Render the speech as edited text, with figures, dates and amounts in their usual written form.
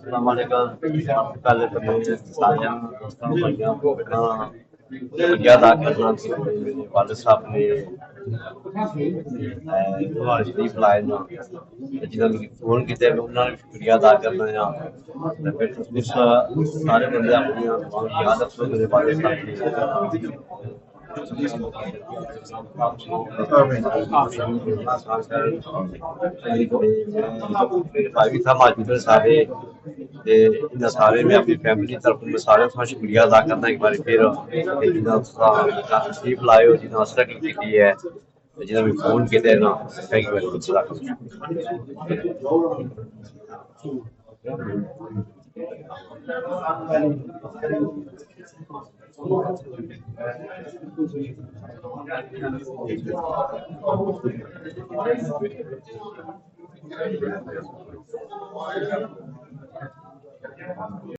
पहले तो मेरे सारे दोस्तों भाइयों को अपना शुक्रिया अदा करना कि मेरे वालिद साहब ने कुरान शरीफ लाए ना जिन्होंने मिगी फोन किया मैं उन्होंने शुक्रिया अदा करना है फिर तुस सारे बंदे अपनी दुआं याद रखो मेरे वालिद साहब की मेरे भाई भी था मौजूद है सारे ते इन्हां सारे मैं अपनी फैमिली तरफ मैं सारे का शुक्रिया अदा करना एक बार फिर जिन्हां तशरीफ लाए हो जिन्हां स्ट्रगल की है जिन्हां भी फोन किया ना थैंक यू वेरी मच